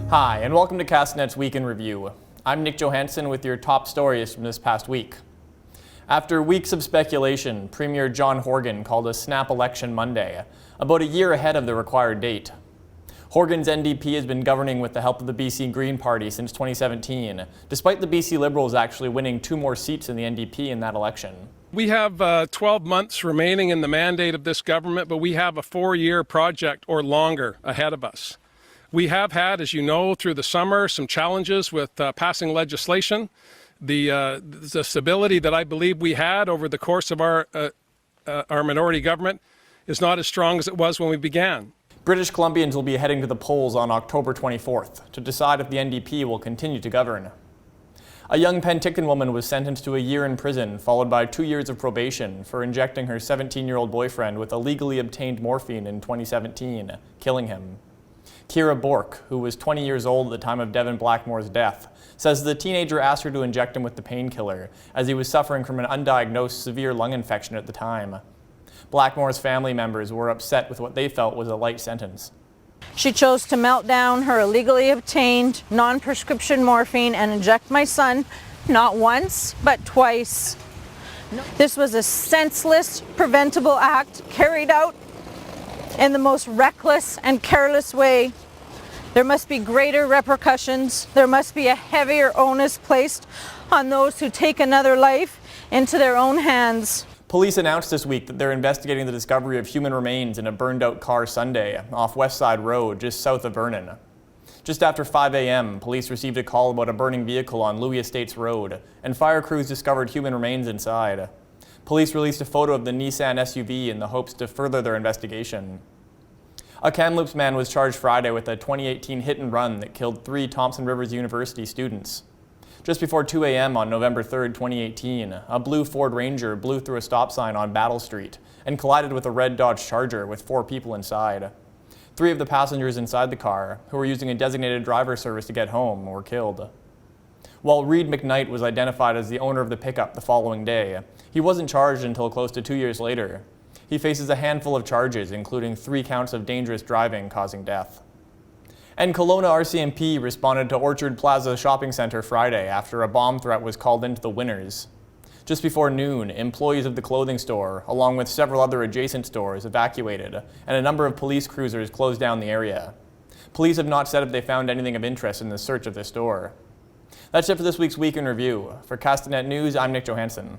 Hi, and welcome to Castanet's Week in Review. I'm Nich Johansen with your top stories from this past week. After weeks of speculation, Premier John Horgan called a snap election Monday, about a year ahead of the required date. Horgan's NDP has been governing with the help of the BC Green Party since 2017, despite the BC Liberals actually winning 2 more seats in the NDP in that election. We have 12 months remaining in the mandate of this government, but we have a 4-year project or longer ahead of us. We have had, as you know, through the summer, some challenges with passing legislation. The stability that I believe we had over the course of our minority government is not as strong as it was when we began. British Columbians will be heading to the polls on October 24th to decide if the NDP will continue to govern. A young Penticton woman was sentenced to a year in prison, followed by 2 years of probation for injecting her 17-year-old boyfriend with illegally obtained morphine in 2017, killing him. Kira Bork, who was 20 years old at the time of Devin Blackmore's death, says the teenager asked her to inject him with the painkiller as he was suffering from an undiagnosed severe lung infection at the time. Blackmore's family members were upset with what they felt was a light sentence. She chose to melt down her illegally obtained non-prescription morphine and inject my son, not once, but twice. This was a senseless, preventable act carried out in the most reckless and careless way. There must be greater repercussions. There must be a heavier onus placed on those who take another life into their own hands. Police announced this week that they're investigating the discovery of human remains in a burned-out car Sunday off West Side Road, just south of Vernon. Just after 5 a.m., police received a call about a burning vehicle on Louis Estates Road, and fire crews discovered human remains inside. Police released a photo of the Nissan SUV in the hopes to further their investigation. A Kamloops man was charged Friday with a 2018 hit-and-run that killed 3 Thompson Rivers University students. Just before 2 a.m. on November 3, 2018, a blue Ford Ranger blew through a stop sign on Battle Street and collided with a red Dodge Charger with 4 people inside. 3 of the passengers inside the car, who were using a designated driver service to get home, were killed. While Reed McKnight was identified as the owner of the pickup the following day, he wasn't charged until close to 2 years later. He faces a handful of charges, including 3 counts of dangerous driving causing death. And Kelowna RCMP responded to Orchard Plaza Shopping Centre Friday after a bomb threat was called into the Winners. Just before noon, employees of the clothing store, along with several other adjacent stores, evacuated, and a number of police cruisers closed down the area. Police have not said if they found anything of interest in the search of the store. That's it for this week's Week in Review. For Castanet News, I'm Nich Johansen.